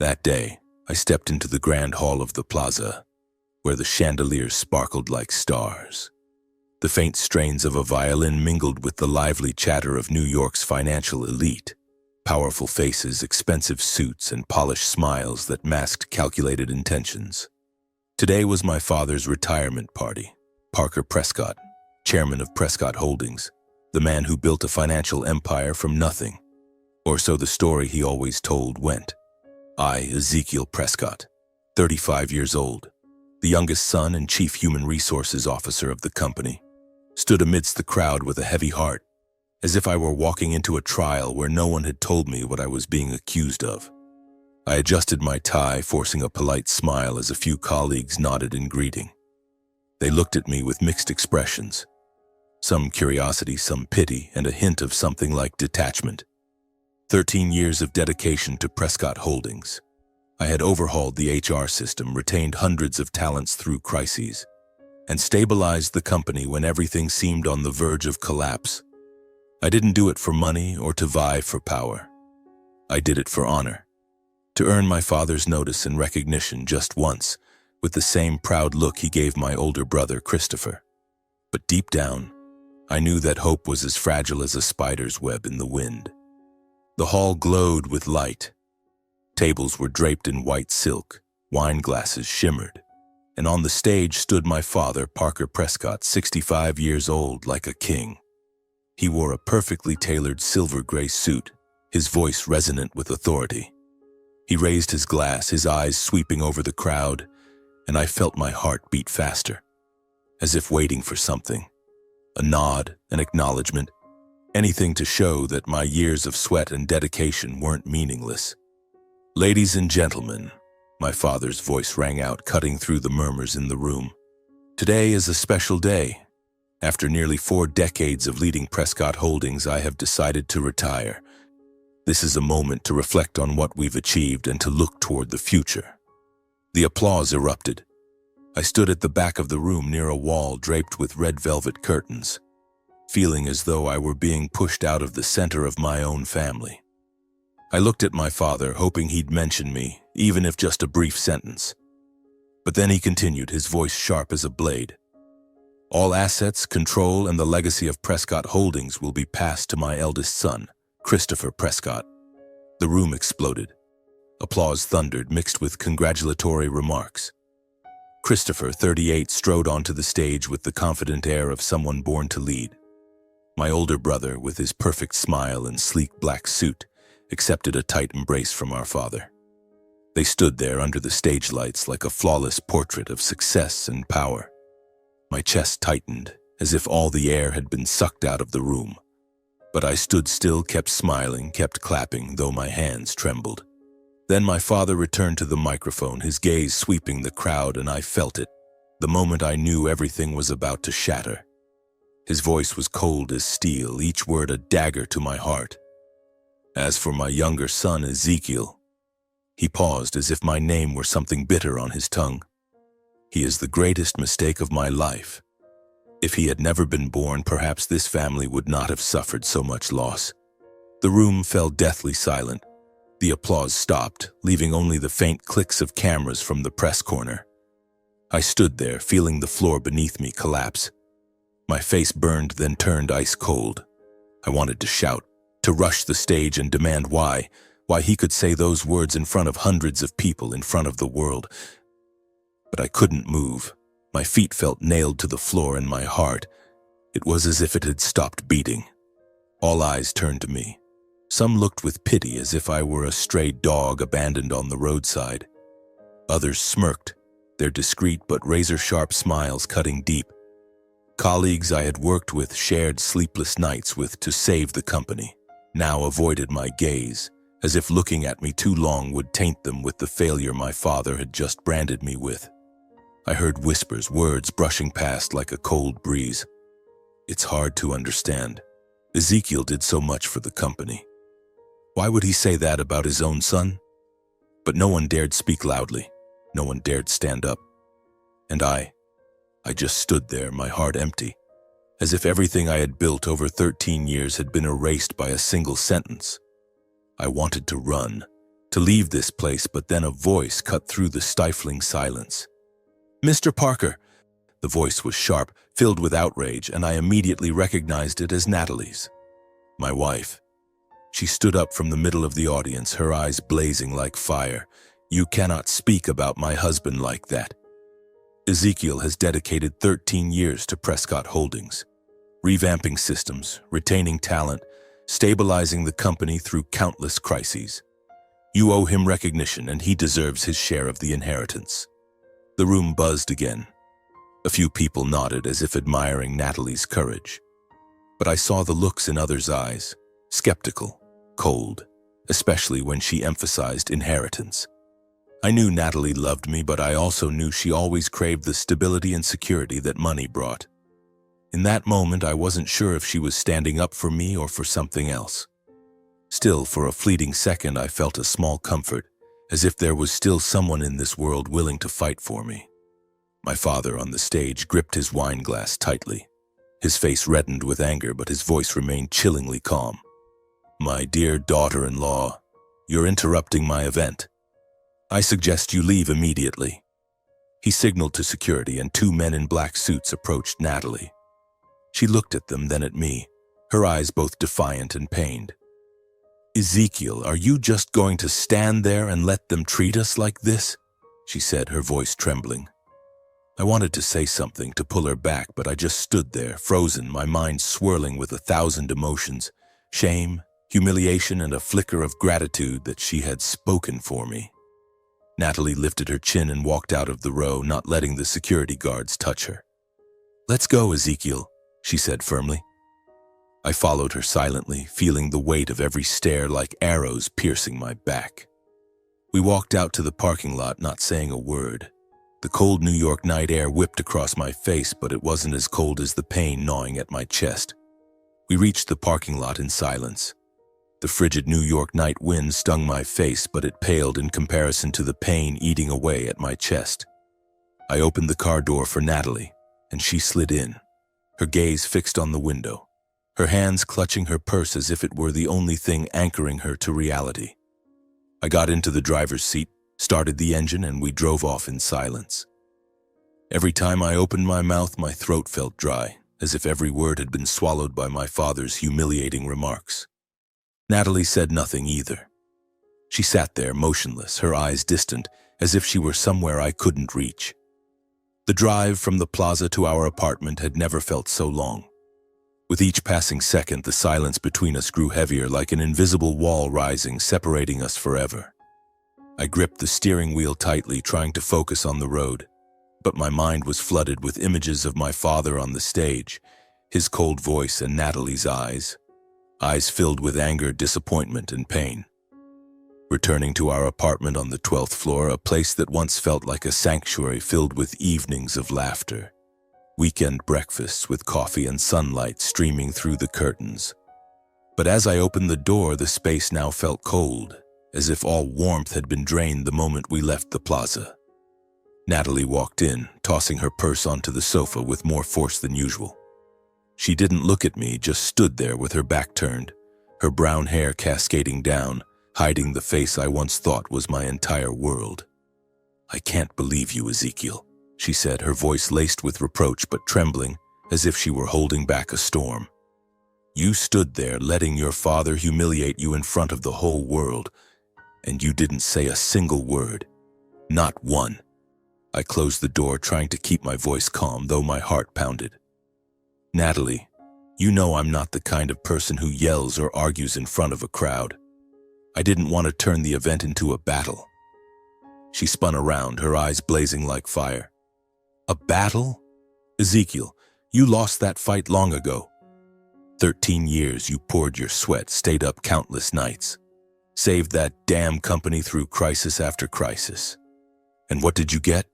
That day, I stepped into the grand hall of the plaza, where the chandeliers sparkled like stars. The faint strains of a violin mingled with the lively chatter of New York's financial elite, powerful faces, expensive suits, and polished smiles that masked calculated intentions. Today was my father's retirement party. Parker Prescott, chairman of Prescott Holdings, the man who built a financial empire from nothing. Or so the story he always told went. I, Ezekiel Prescott, 35 years old, the youngest son and chief human resources officer of the company, stood amidst the crowd with a heavy heart, as if I were walking into a trial where no one had told me what I was being accused of. I adjusted my tie, forcing a polite smile as a few colleagues nodded in greeting. They looked at me with mixed expressions, some curiosity, some pity, and a hint of something like detachment. 13 years of dedication to Prescott Holdings. I had overhauled the HR system, retained hundreds of talents through crises, and stabilized the company when everything seemed on the verge of collapse. I didn't do it for money or to vie for power. I did it for honor, to earn my father's notice and recognition just once, with the same proud look he gave my older brother, Christopher. But deep down, I knew that hope was as fragile as a spider's web in the wind. The hall glowed with light. Tables were draped in white silk, wine glasses shimmered, and on the stage stood my father, Parker Prescott, 65 years old, like a king. He wore a perfectly tailored silver-gray suit, his voice resonant with authority. He raised his glass, his eyes sweeping over the crowd, and I felt my heart beat faster, as if waiting for something. A nod, an acknowledgement, anything to show that my years of sweat and dedication weren't meaningless. Ladies and gentlemen, my father's voice rang out, cutting through the murmurs in the room. Today is a special day. After nearly 4 decades of leading Prescott Holdings, I have decided to retire. This is a moment to reflect on what we've achieved and to look toward the future. The applause erupted. I stood at the back of the room near a wall draped with red velvet curtains, feeling as though I were being pushed out of the center of my own family. I looked at my father, hoping he'd mention me, even if just a brief sentence. But then he continued, his voice sharp as a blade. All assets, control, and the legacy of Prescott Holdings will be passed to my eldest son, Christopher Prescott. The room exploded. Applause thundered, mixed with congratulatory remarks. Christopher, 38, strode onto the stage with the confident air of someone born to lead. My older brother, with his perfect smile and sleek black suit, accepted a tight embrace from our father. They stood there under the stage lights like a flawless portrait of success and power. My chest tightened, as if all the air had been sucked out of the room. But I stood still, kept smiling, kept clapping, though my hands trembled. Then my father returned to the microphone, his gaze sweeping the crowd, and I felt it. The moment I knew everything was about to shatter. His voice was cold as steel, each word a dagger to my heart. As for my younger son, Ezekiel, he paused as if my name were something bitter on his tongue. He is the greatest mistake of my life. If he had never been born, perhaps this family would not have suffered so much loss. The room fell deathly silent. The applause stopped, leaving only the faint clicks of cameras from the press corner. I stood there, feeling the floor beneath me collapse. My face burned, then turned ice cold. I wanted to shout, to rush the stage and demand why he could say those words in front of hundreds of people, in front of the world. But I couldn't move. My feet felt nailed to the floor, and my heart, it was as if it had stopped beating. All eyes turned to me. Some looked with pity, as if I were a stray dog abandoned on the roadside. Others smirked, their discreet but razor-sharp smiles cutting deep. Colleagues I had worked with, shared sleepless nights with to save the company, now avoided my gaze, as if looking at me too long would taint them with the failure my father had just branded me with. I heard whispers, words brushing past like a cold breeze. It's hard to understand. Ezekiel did so much for the company. Why would he say that about his own son? But no one dared speak loudly. No one dared stand up. And I just stood there, my heart empty, as if everything I had built over 13 years had been erased by a single sentence. I wanted to run, to leave this place, but then a voice cut through the stifling silence. "Mr. Parker!" The voice was sharp, filled with outrage, and I immediately recognized it as Natalie's. My wife. She stood up from the middle of the audience, her eyes blazing like fire. "You cannot speak about my husband like that." Ezekiel has dedicated 13 years to Prescott Holdings, revamping systems, retaining talent, stabilizing the company through countless crises. You owe him recognition, and he deserves his share of the inheritance. The room buzzed again. A few people nodded as if admiring Natalie's courage. But I saw the looks in others' eyes, skeptical, cold, especially when she emphasized inheritance. I knew Natalie loved me, but I also knew she always craved the stability and security that money brought. In that moment, I wasn't sure if she was standing up for me or for something else. Still, for a fleeting second, I felt a small comfort, as if there was still someone in this world willing to fight for me. My father on the stage gripped his wine glass tightly. His face reddened with anger, but his voice remained chillingly calm. "My dear daughter-in-law, you're interrupting my event. I suggest you leave immediately." He signaled to security, and two men in black suits approached Natalie. She looked at them, then at me, her eyes both defiant and pained. "Ezekiel, are you just going to stand there and let them treat us like this?" she said, her voice trembling. I wanted to say something, to pull her back, but I just stood there, frozen, my mind swirling with 1,000 emotions, shame, humiliation, and a flicker of gratitude that she had spoken for me. Natalie lifted her chin and walked out of the row, not letting the security guards touch her. "Let's go, Ezekiel," she said firmly. I followed her silently, feeling the weight of every stare like arrows piercing my back. We walked out to the parking lot, not saying a word. The cold New York night air whipped across my face, but it wasn't as cold as the pain gnawing at my chest. We reached the parking lot in silence. The frigid New York night wind stung my face, but it paled in comparison to the pain eating away at my chest. I opened the car door for Natalie, and she slid in, her gaze fixed on the window, her hands clutching her purse as if it were the only thing anchoring her to reality. I got into the driver's seat, started the engine, and we drove off in silence. Every time I opened my mouth, my throat felt dry, as if every word had been swallowed by my father's humiliating remarks. Natalie said nothing either. She sat there, motionless, her eyes distant, as if she were somewhere I couldn't reach. The drive from the plaza to our apartment had never felt so long. With each passing second, the silence between us grew heavier, like an invisible wall rising, separating us forever. I gripped the steering wheel tightly, trying to focus on the road, but my mind was flooded with images of my father on the stage, his cold voice and Natalie's eyes filled with anger, disappointment, and pain. Returning to our apartment on the 12th floor, a place that once felt like a sanctuary filled with evenings of laughter, weekend breakfasts with coffee and sunlight streaming through the curtains. But as I opened the door, the space now felt cold, as if all warmth had been drained the moment we left the plaza. Natalie walked in, tossing her purse onto the sofa with more force than usual. She didn't look at me, just stood there with her back turned, her brown hair cascading down, hiding the face I once thought was my entire world. "I can't believe you, Ezekiel," she said, her voice laced with reproach but trembling, as if she were holding back a storm. "You stood there letting your father humiliate you in front of the whole world, and you didn't say a single word. Not one." I closed the door, trying to keep my voice calm, though my heart pounded. "Natalie, you know I'm not the kind of person who yells or argues in front of a crowd. I didn't want to turn the event into a battle." She spun around, her eyes blazing like fire. "A battle? Ezekiel, you lost that fight long ago. 13 years you poured your sweat, stayed up countless nights, saved that damn company through crisis after crisis. And what did you get?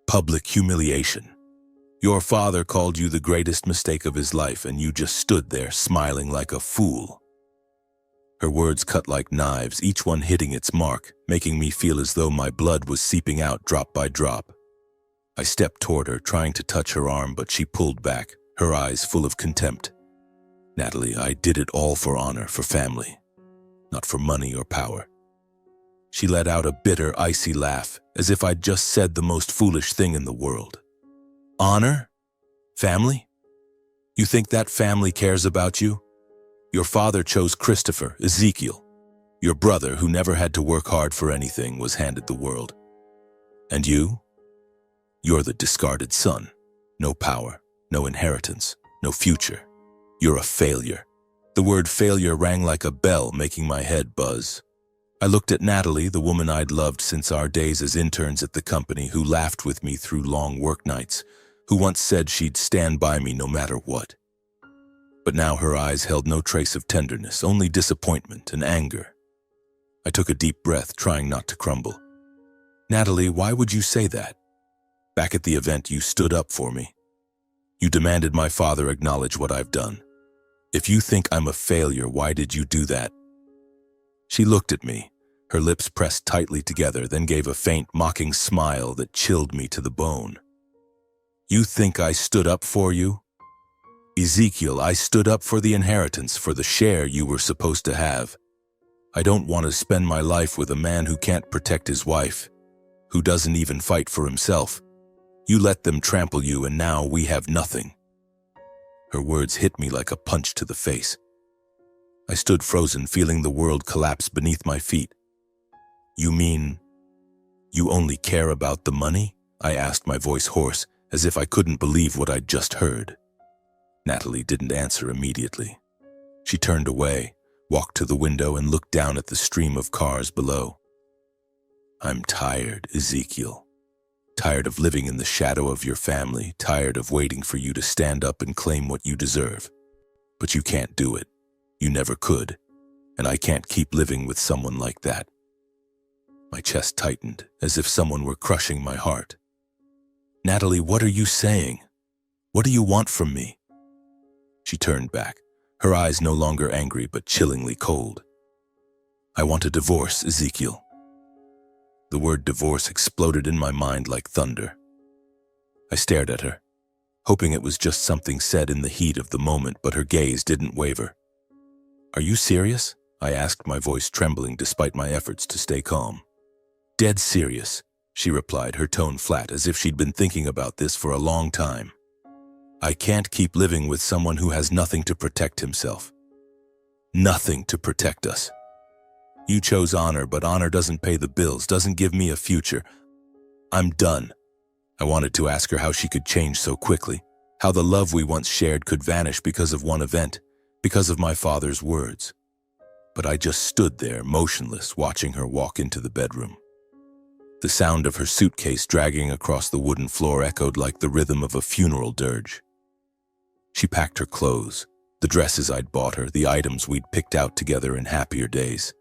Public humiliation. Your father called you the greatest mistake of his life, and you just stood there smiling like a fool." Her words cut like knives, each one hitting its mark, making me feel as though my blood was seeping out drop by drop. I stepped toward her, trying to touch her arm, but she pulled back, her eyes full of contempt. "Natalie, I did it all for honor, for family, not for money or power." She let out a bitter, icy laugh, as if I'd just said the most foolish thing in the world. Honor? Family? You think that family cares about you? Your father chose Christopher, Ezekiel. Your brother, who never had to work hard for anything, was handed the world. And you? You're the discarded son. No power, no inheritance, no future. You're a failure. The word failure rang like a bell, making my head buzz. I looked at Natalie, the woman I'd loved since our days as interns at the company, who laughed with me through long work nights, who once said she'd stand by me no matter what. But now her eyes held no trace of tenderness, only disappointment and anger. I took a deep breath, trying not to crumble. Natalie, why would you say that? Back at the event, you stood up for me. You demanded my father acknowledge what I've done. If you think I'm a failure, why did you do that? She looked at me, her lips pressed tightly together, then gave a faint, mocking smile that chilled me to the bone. You think I stood up for you? Ezekiel, I stood up for the inheritance, for the share you were supposed to have. I don't want to spend my life with a man who can't protect his wife, who doesn't even fight for himself. You let them trample you, and now we have nothing. Her words hit me like a punch to the face. I stood frozen, feeling the world collapse beneath my feet. You mean you only care about the money? I asked, my voice hoarse, as if I couldn't believe what I'd just heard. Natalie didn't answer immediately. She turned away, walked to the window, and looked down at the stream of cars below. I'm tired, Ezekiel. Tired of living in the shadow of your family, tired of waiting for you to stand up and claim what you deserve. But you can't do it. You never could. And I can't keep living with someone like that. My chest tightened, as if someone were crushing my heart. Natalie, what are you saying? What do you want from me? She turned back, her eyes no longer angry but chillingly cold. I want a divorce, Ezekiel. The word divorce exploded in my mind like thunder. I stared at her, hoping it was just something said in the heat of the moment, but her gaze didn't waver. Are you serious? I asked, my voice trembling despite my efforts to stay calm. Dead serious, she replied, her tone flat, as if she'd been thinking about this for a long time. I can't keep living with someone who has nothing to protect himself. Nothing to protect us. You chose honor, but honor doesn't pay the bills, doesn't give me a future. I'm done. I wanted to ask her how she could change so quickly, how the love we once shared could vanish because of one event, because of my father's words. But I just stood there, motionless, watching her walk into the bedroom. The sound of her suitcase dragging across the wooden floor echoed like the rhythm of a funeral dirge. She packed her clothes, the dresses I'd bought her, the items we'd picked out together in happier days.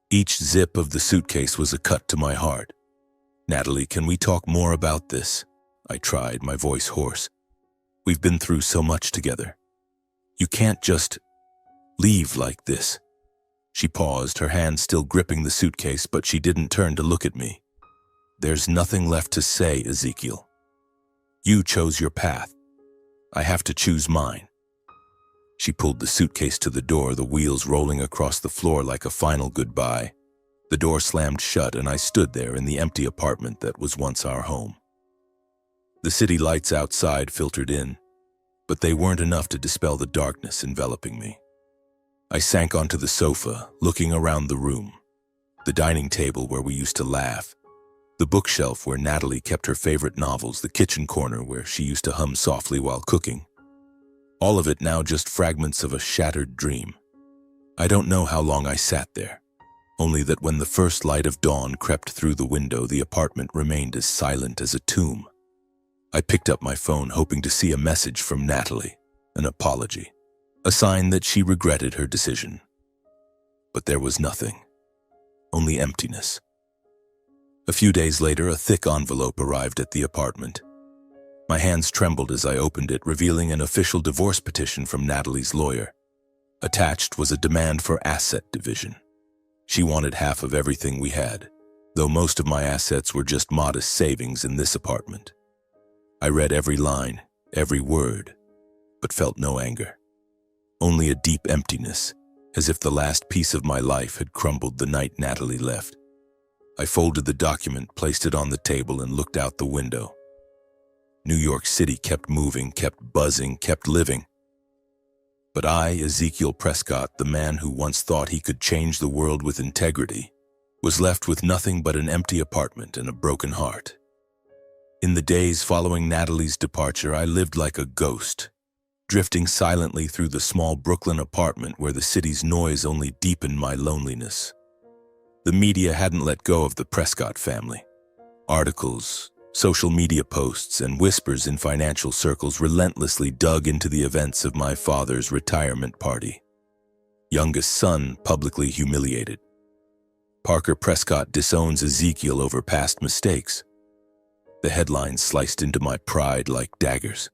Each zip of the suitcase was a cut to my heart. Natalie, can we talk more about this? I tried, my voice hoarse. We've been through so much together. You can't just leave like this. She paused, her hand still gripping the suitcase, but she didn't turn to look at me. There's nothing left to say, Ezekiel. You chose your path. I have to choose mine. She pulled the suitcase to the door, the wheels rolling across the floor like a final goodbye. The door slammed shut, and I stood there in the empty apartment that was once our home. The city lights outside filtered in, but they weren't enough to dispel the darkness enveloping me. I sank onto the sofa, looking around the room. The dining table where we used to laugh, the bookshelf where Natalie kept her favorite novels, the kitchen corner where she used to hum softly while cooking. All of it now just fragments of a shattered dream. I don't know how long I sat there, only that when the first light of dawn crept through the window, the apartment remained as silent as a tomb. I picked up my phone, hoping to see a message from Natalie, an apology, a sign that she regretted her decision. But there was nothing, only emptiness. A few days later, a thick envelope arrived at the apartment. My hands trembled as I opened it, revealing an official divorce petition from Natalie's lawyer. Attached was a demand for asset division. She wanted half of everything we had, though most of my assets were just modest savings in this apartment. I read every line, every word, but felt no anger. Only a deep emptiness, as if the last piece of my life had crumbled the night Natalie left. I folded the document, placed it on the table, and looked out the window. New York City kept moving, kept buzzing, kept living. But I, Ezekiel Prescott, the man who once thought he could change the world with integrity, was left with nothing but an empty apartment and a broken heart. In the days following Natalie's departure, I lived like a ghost, drifting silently through the small Brooklyn apartment where the city's noise only deepened my loneliness. The media hadn't let go of the Prescott family. Articles, social media posts, and whispers in financial circles relentlessly dug into the events of my father's retirement party. Youngest son publicly humiliated. Parker Prescott disowns Ezekiel over past mistakes. The headlines sliced into my pride like daggers.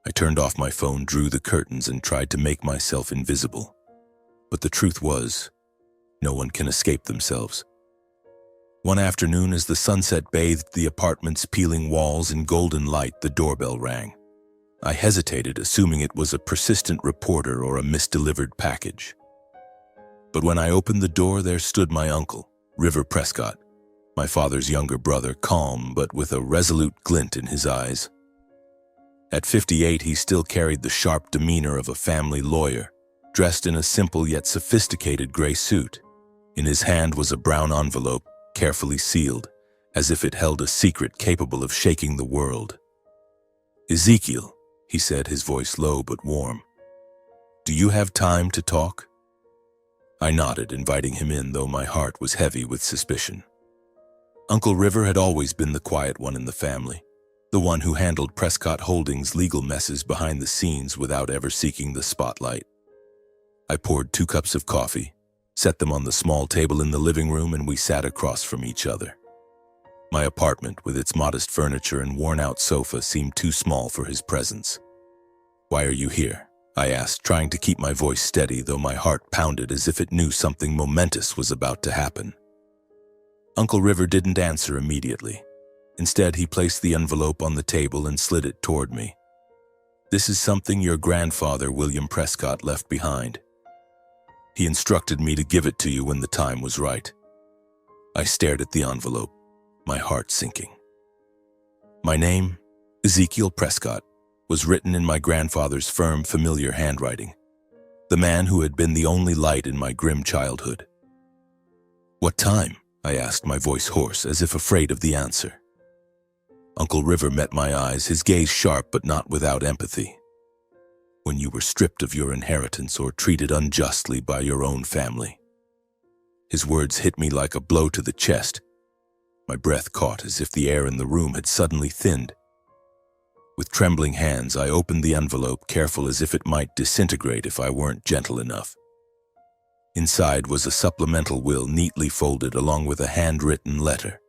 I turned off my phone, drew the curtains, and tried to make myself invisible. But the truth was, no one can escape themselves. One afternoon, as the sunset bathed the apartment's peeling walls in golden light, the doorbell rang. I hesitated, assuming it was a persistent reporter or a misdelivered package. But when I opened the door, there stood my uncle, River Prescott, my father's younger brother, calm but with a resolute glint in his eyes. At 58, he still carried the sharp demeanor of a family lawyer, dressed in a simple yet sophisticated gray suit. In his hand was a brown envelope, carefully sealed, as if it held a secret capable of shaking the world. "Ezekiel," he said, his voice low but warm. "Do you have time to talk?" I nodded, inviting him in, though my heart was heavy with suspicion. Uncle River had always been the quiet one in the family, the one who handled Prescott Holdings' legal messes behind the scenes without ever seeking the spotlight. I poured 2 cups of coffee, set them on the small table in the living room, and we sat across from each other. My apartment, with its modest furniture and worn-out sofa, seemed too small for his presence. "Why are you here?" I asked, trying to keep my voice steady, though my heart pounded as if it knew something momentous was about to happen. Uncle River didn't answer immediately. Instead, he placed the envelope on the table and slid it toward me. "This is something your grandfather, William Prescott, left behind. He instructed me to give it to you when the time was right." I stared at the envelope, my heart sinking. My name, Ezekiel Prescott, was written in my grandfather's firm, familiar handwriting, the man who had been the only light in my grim childhood. "What time?" I asked, my voice hoarse, as if afraid of the answer. Uncle River met my eyes, his gaze sharp but not without empathy. "When you were stripped of your inheritance or treated unjustly by your own family." His words hit me like a blow to the chest. My breath caught as if the air in the room had suddenly thinned. With trembling hands, I opened the envelope, careful as if it might disintegrate if I weren't gentle enough. Inside was a supplemental will neatly folded along with a handwritten letter.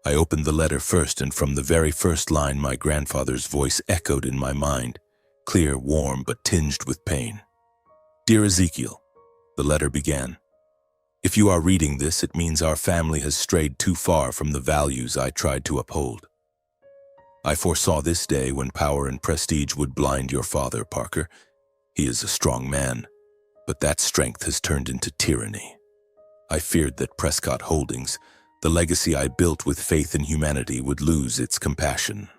I opened the letter first, and from the very first line my grandfather's voice echoed in my mind, clear, warm, but tinged with pain. "Dear Ezekiel," the letter began, "if you are reading this, it means our family has strayed too far from the values I tried to uphold. I foresaw this day when power and prestige would blind your father, Parker. He is a strong man, but that strength has turned into tyranny. I feared that Prescott Holdings, the legacy I built with faith in humanity, would lose its compassion."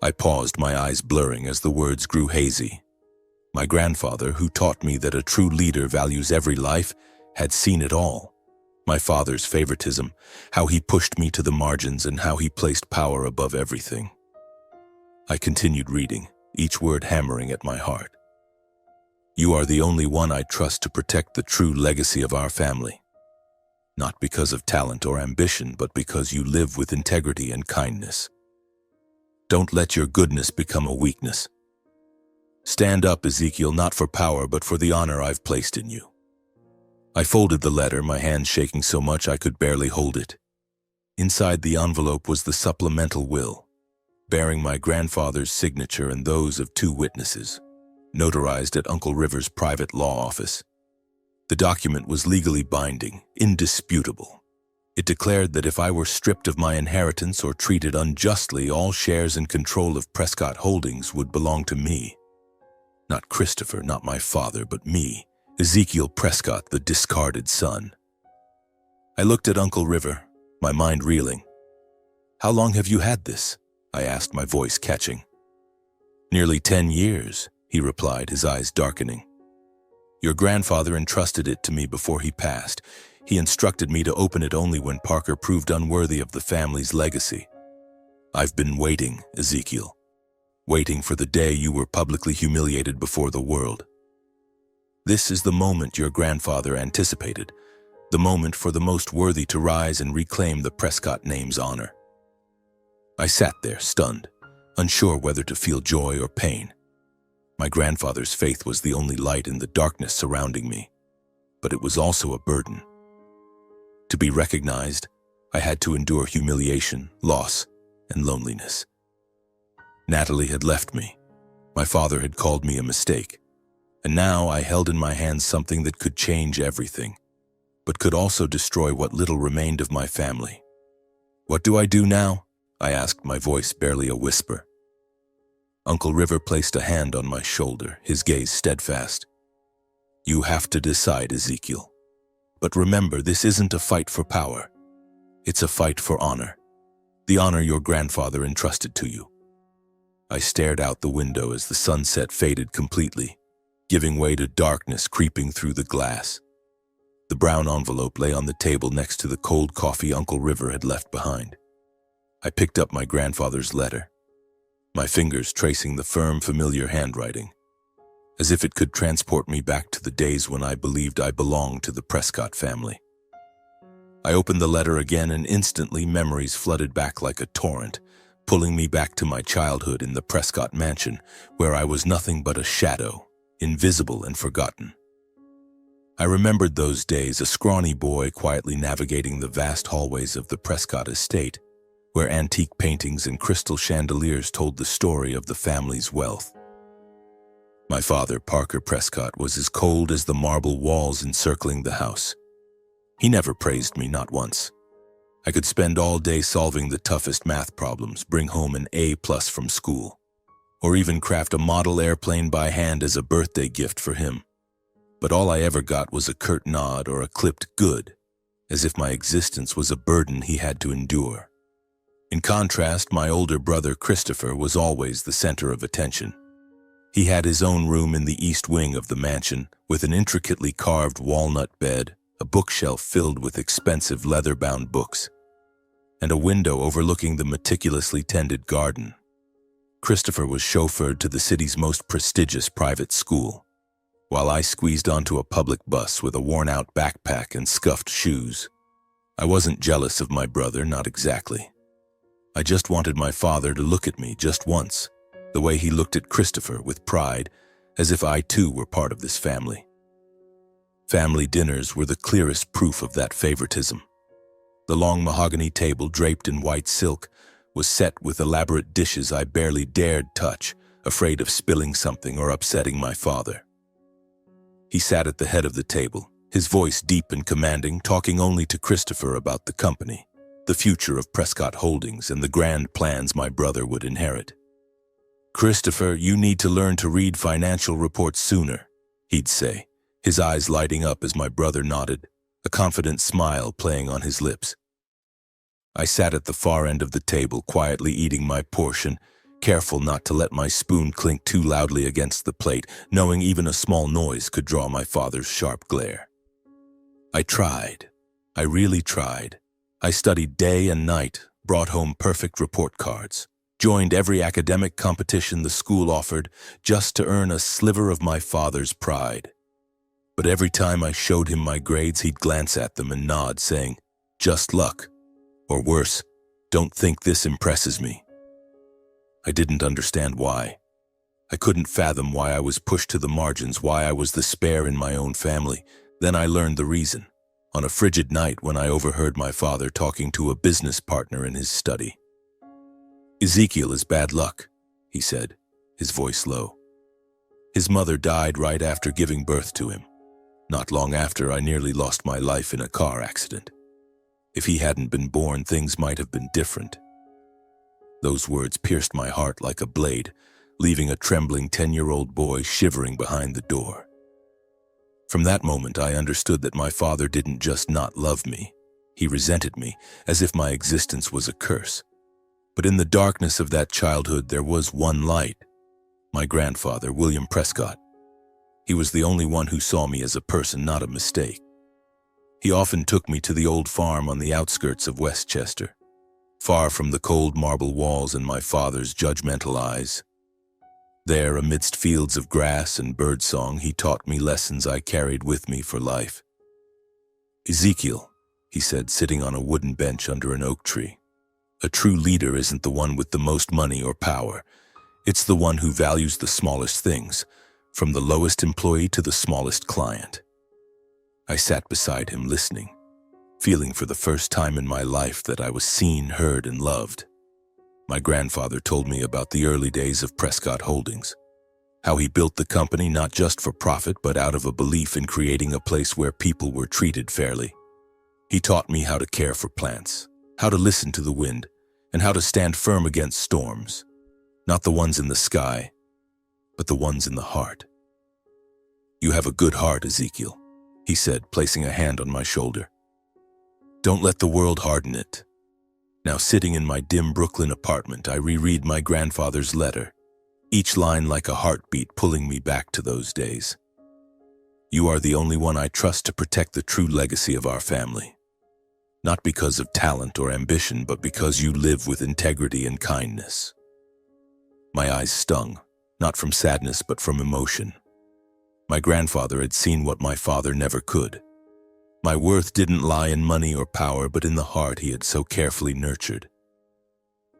I paused, my eyes blurring as the words grew hazy. My grandfather, who taught me that a true leader values every life, had seen it all. My father's favoritism, how he pushed me to the margins, and how he placed power above everything. I continued reading, each word hammering at my heart. "You are the only one I trust to protect the true legacy of our family. Not because of talent or ambition, but because you live with integrity and kindness. Don't let your goodness become a weakness. Stand up, Ezekiel, not for power, but for the honor I've placed in you." I folded the letter, my hands shaking so much I could barely hold it. Inside the envelope was the supplemental will, bearing my grandfather's signature and those of 2 witnesses, notarized at Uncle River's private law office. The document was legally binding, indisputable. It declared that if I were stripped of my inheritance or treated unjustly, all shares and control of Prescott Holdings would belong to me. Not Christopher, not my father, but me, Ezekiel Prescott, the discarded son. I looked at Uncle River, my mind reeling. "How long have you had this?" I asked, my voice catching. "Nearly 10 years, he replied, his eyes darkening. "Your grandfather entrusted it to me before he passed. He instructed me to open it only when Parker proved unworthy of the family's legacy. I've been waiting, Ezekiel. Waiting for the day you were publicly humiliated before the world. This is the moment your grandfather anticipated, the moment for the most worthy to rise and reclaim the Prescott name's honor." I sat there, stunned, unsure whether to feel joy or pain. My grandfather's faith was the only light in the darkness surrounding me, but it was also a burden. To be recognized, I had to endure humiliation, loss, and loneliness. Natalie had left me. My father had called me a mistake, and now I held in my hands something that could change everything, but could also destroy what little remained of my family. "What do I do now?" I asked, my voice barely a whisper. Uncle River placed a hand on my shoulder, his gaze steadfast. "You have to decide, Ezekiel. But remember, this isn't a fight for power. It's a fight for honor. The honor your grandfather entrusted to you." I stared out the window as the sunset faded completely, giving way to darkness creeping through the glass. The brown envelope lay on the table next to the cold coffee Uncle River had left behind. I picked up my grandfather's letter, my fingers tracing the firm, familiar handwriting, as if it could transport me back to the days when I believed I belonged to the Prescott family. I opened the letter again, and instantly memories flooded back like a torrent, pulling me back to my childhood in the Prescott mansion, where I was nothing but a shadow, invisible and forgotten. I remembered those days, a scrawny boy quietly navigating the vast hallways of the Prescott estate, where antique paintings and crystal chandeliers told the story of the family's wealth. My father, Parker Prescott, was as cold as the marble walls encircling the house. He never praised me, not once. I could spend all day solving the toughest math problems, bring home an A+ from school, or even craft a model airplane by hand as a birthday gift for him. But all I ever got was a curt nod or a clipped "good," as if my existence was a burden he had to endure. In contrast, my older brother Christopher was always the center of attention. He had his own room in the east wing of the mansion, with an intricately carved walnut bed, a bookshelf filled with expensive leather-bound books, and a window overlooking the meticulously tended garden. Christopher was chauffeured to the city's most prestigious private school, while I squeezed onto a public bus with a worn-out backpack and scuffed shoes. I wasn't jealous of my brother, not exactly. I just wanted my father to look at me just once, the way he looked at Christopher, with pride, as if I too were part of this family. Family dinners were the clearest proof of that favoritism. The long mahogany table, draped in white silk, was set with elaborate dishes I barely dared touch, afraid of spilling something or upsetting my father. He sat at the head of the table, his voice deep and commanding, talking only to Christopher about the company, the future of Prescott Holdings, and the grand plans my brother would inherit. "Christopher, you need to learn to read financial reports sooner," he'd say, his eyes lighting up as my brother nodded, a confident smile playing on his lips. I sat at the far end of the table, quietly eating my portion, careful not to let my spoon clink too loudly against the plate, knowing even a small noise could draw my father's sharp glare. I tried. I really tried. I studied day and night, brought home perfect report cards, joined every academic competition the school offered just to earn a sliver of my father's pride. But every time I showed him my grades, he'd glance at them and nod, saying, "Just luck," or worse, "Don't think this impresses me." I didn't understand why. I couldn't fathom why I was pushed to the margins, why I was the spare in my own family. Then I learned the reason, on a frigid night when I overheard my father talking to a business partner in his study. "Ezekiel is bad luck," he said, his voice low. "His mother died right after giving birth to him. Not long after, I nearly lost my life in a car accident. If he hadn't been born, things might have been different." Those words pierced my heart like a blade, leaving a trembling 10-year-old boy shivering behind the door. From that moment, I understood that my father didn't just not love me. He resented me, as if my existence was a curse. But in the darkness of that childhood, there was one light. My grandfather, William Prescott. He was the only one who saw me as a person, not a mistake. He often took me to the old farm on the outskirts of Westchester, far from the cold marble walls and my father's judgmental eyes. There, amidst fields of grass and birdsong, he taught me lessons I carried with me for life. "Ezekiel," he said, sitting on a wooden bench under an oak tree, "a true leader isn't the one with the most money or power. It's the one who values the smallest things, from the lowest employee to the smallest client." I sat beside him listening, feeling for the first time in my life that I was seen, heard, and loved. My grandfather told me about the early days of Prescott Holdings, how he built the company not just for profit but out of a belief in creating a place where people were treated fairly. He taught me how to care for plants, how to listen to the wind, and how to stand firm against storms, not the ones in the sky, but the ones in the heart. "You have a good heart, Ezekiel," he said, placing a hand on my shoulder. "Don't let the world harden it." Now, sitting in my dim Brooklyn apartment, I reread my grandfather's letter, each line like a heartbeat pulling me back to those days. "You are the only one I trust to protect the true legacy of our family. Not because of talent or ambition, but because you live with integrity and kindness." My eyes stung, not from sadness but from emotion. My grandfather had seen what my father never could. My worth didn't lie in money or power, but in the heart he had so carefully nurtured.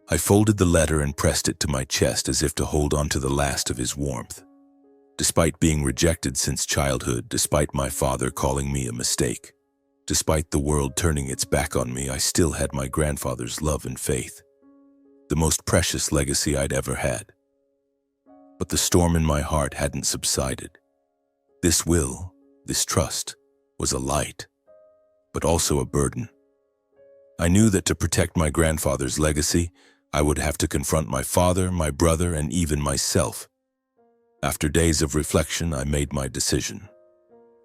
I folded the letter and pressed it to my chest as if to hold on to the last of his warmth. Despite being rejected since childhood, despite my father calling me a mistake, despite the world turning its back on me, I still had my grandfather's love and faith, the most precious legacy I'd ever had. But the storm in my heart hadn't subsided. This will, this trust, was a light, but also a burden. I knew that to protect my grandfather's legacy, I would have to confront my father, my brother, and even myself. After days of reflection, I made my decision.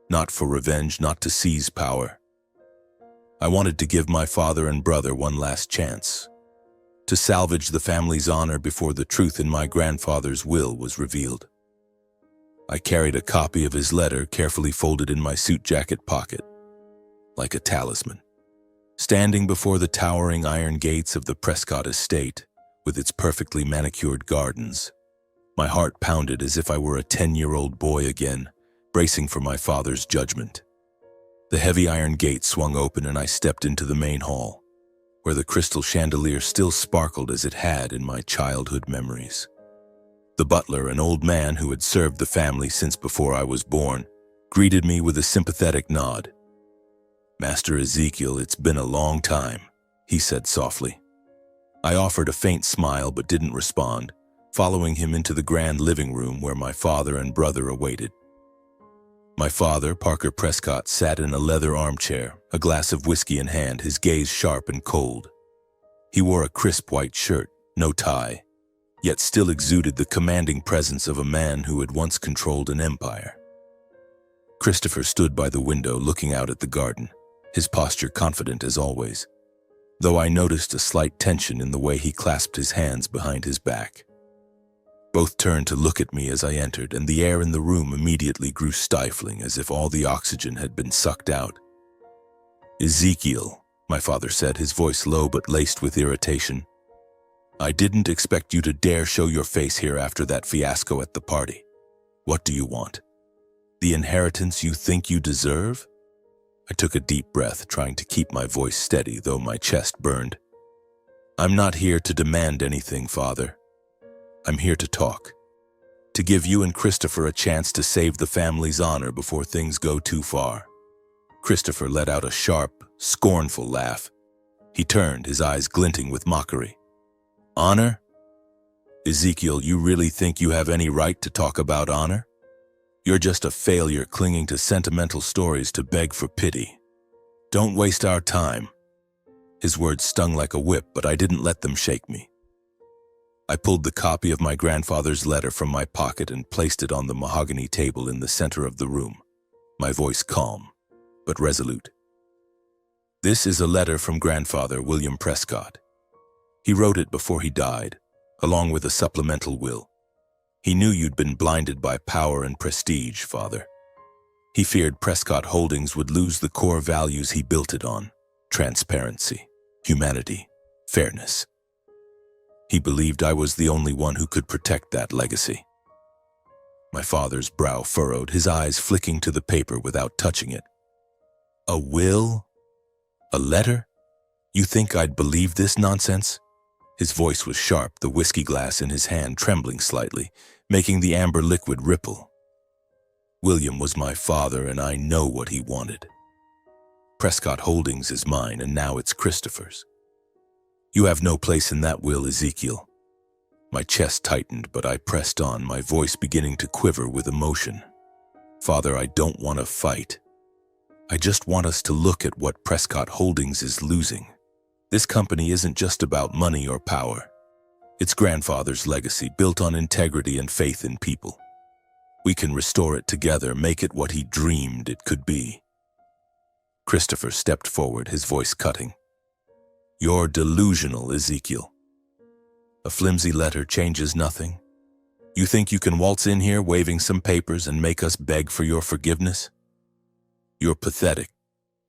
Not for revenge, not to seize power. I wanted to give my father and brother one last chance, to salvage the family's honor before the truth in my grandfather's will was revealed. I carried a copy of his letter carefully folded in my suit jacket pocket, like a talisman. Standing before the towering iron gates of the Prescott estate, with its perfectly manicured gardens, my heart pounded as if I were a 10-year-old boy again, bracing for my father's judgment. The heavy iron gate swung open and I stepped into the main hall, where the crystal chandelier still sparkled as it had in my childhood memories. The butler, an old man who had served the family since before I was born, greeted me with a sympathetic nod. "Master Ezekiel, it's been a long time," he said softly. I offered a faint smile but didn't respond, following him into the grand living room where my father and brother awaited. My father, Parker Prescott, sat in a leather armchair, a glass of whiskey in hand, his gaze sharp and cold. He wore a crisp white shirt, no tie, yet still exuded the commanding presence of a man who had once controlled an empire. Christopher stood by the window looking out at the garden, his posture confident as always, though I noticed a slight tension in the way he clasped his hands behind his back. Both turned to look at me as I entered, and the air in the room immediately grew stifling, as if all the oxygen had been sucked out. "Ezekiel," my father said, his voice low but laced with irritation, "I didn't expect you to dare show your face here after that fiasco at the party. What do you want? The inheritance you think you deserve?" I took a deep breath, trying to keep my voice steady, though my chest burned. "I'm not here to demand anything, Father. I'm here to talk. To give you and Christopher a chance to save the family's honor before things go too far." Christopher let out a sharp, scornful laugh. He turned, his eyes glinting with mockery. "Honor? Ezekiel, you really think you have any right to talk about honor? You're just a failure clinging to sentimental stories to beg for pity. Don't waste our time." His words stung like a whip, but I didn't let them shake me. I pulled the copy of my grandfather's letter from my pocket and placed it on the mahogany table in the center of the room, my voice calm, but resolute. This is a letter from grandfather William Prescott. He wrote it before he died, along with a supplemental will. He knew you'd been blinded by power and prestige, Father. He feared Prescott Holdings would lose the core values he built it on: transparency, humanity, fairness. He believed I was the only one who could protect that legacy. My father's brow furrowed, his eyes flicking to the paper without touching it. A will? A letter? You think I'd believe this nonsense? His voice was sharp, the whiskey glass in his hand trembling slightly, making the amber liquid ripple. William was my father, and I know what he wanted. Prescott Holdings is mine, and now it's Christopher's. You have no place in that will, Ezekiel. My chest tightened, but I pressed on, my voice beginning to quiver with emotion. Father, I don't want to fight. I just want us to look at what Prescott Holdings is losing. This company isn't just about money or power. It's grandfather's legacy, built on integrity and faith in people. We can restore it together, make it what he dreamed it could be. Christopher stepped forward, his voice cutting. You're delusional, Ezekiel. A flimsy letter changes nothing. You think you can waltz in here waving some papers and make us beg for your forgiveness? You're pathetic.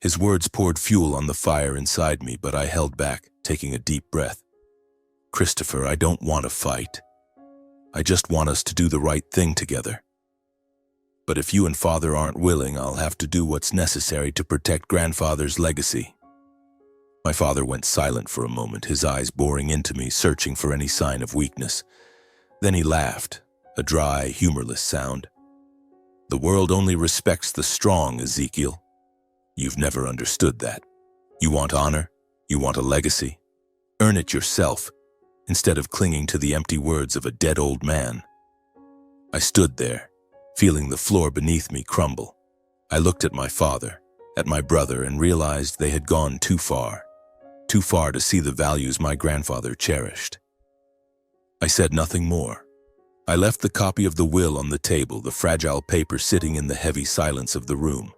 His words poured fuel on the fire inside me, but I held back, taking a deep breath. Christopher, I don't want to fight. I just want us to do the right thing together. But if you and Father aren't willing, I'll have to do what's necessary to protect grandfather's legacy. My father went silent for a moment, his eyes boring into me, searching for any sign of weakness. Then he laughed, a dry, humorless sound. The world only respects the strong, Ezekiel. You've never understood that. You want honor, you want a legacy. Earn it yourself, instead of clinging to the empty words of a dead old man. I stood there, feeling the floor beneath me crumble. I looked at my father, at my brother, and realized they had gone too far to see the values my grandfather cherished. I said nothing more. I left the copy of the will on the table, the fragile paper sitting in the heavy silence of the room.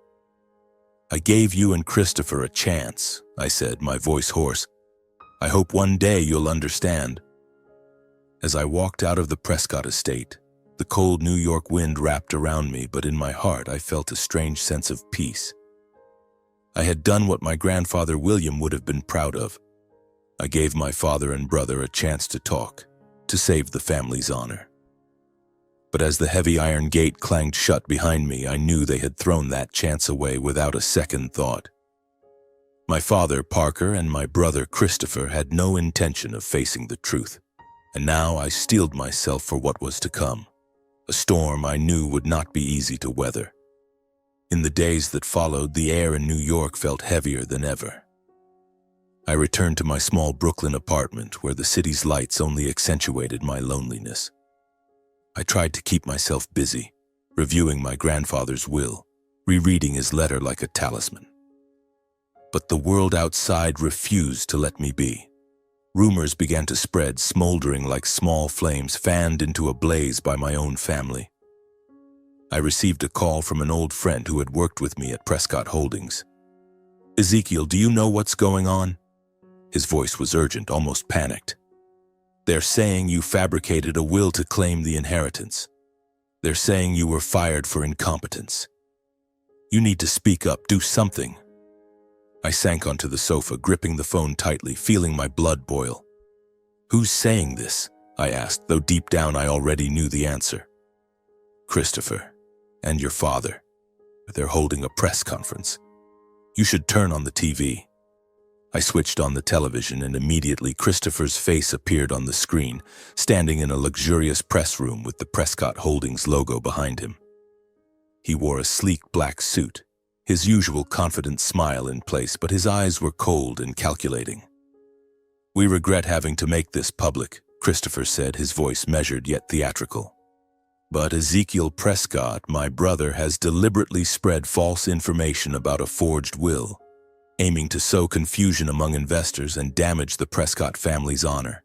I gave you and Christopher a chance, I said, my voice hoarse. I hope one day you'll understand. As I walked out of the Prescott estate, the cold New York wind wrapped around me, but in my heart I felt a strange sense of peace. I had done what my grandfather William would have been proud of. I gave my father and brother a chance to talk, to save the family's honor. But as the heavy iron gate clanged shut behind me, I knew they had thrown that chance away without a second thought. My father, Parker, and my brother, Christopher, had no intention of facing the truth, and now I steeled myself for what was to come, a storm I knew would not be easy to weather. In the days that followed, the air in New York felt heavier than ever. I returned to my small Brooklyn apartment, where the city's lights only accentuated my loneliness. I tried to keep myself busy, reviewing my grandfather's will, rereading his letter like a talisman. But the world outside refused to let me be. Rumors began to spread, smoldering like small flames fanned into a blaze by my own family. I received a call from an old friend who had worked with me at Prescott Holdings. Ezekiel, do you know what's going on? His voice was urgent, almost panicked. They're saying you fabricated a will to claim the inheritance. They're saying you were fired for incompetence. You need to speak up, do something. I sank onto the sofa, gripping the phone tightly, feeling my blood boil. Who's saying this? I asked, though deep down I already knew the answer. Christopher, and your father. They're holding a press conference. You should turn on the TV. I switched on the television, and immediately Christopher's face appeared on the screen, standing in a luxurious press room with the Prescott Holdings logo behind him. He wore a sleek black suit, his usual confident smile in place, but his eyes were cold and calculating. We regret having to make this public, Christopher said, his voice measured yet theatrical. But Ezekiel Prescott, my brother, has deliberately spread false information about a forged will, aiming to sow confusion among investors and damage the Prescott family's honor.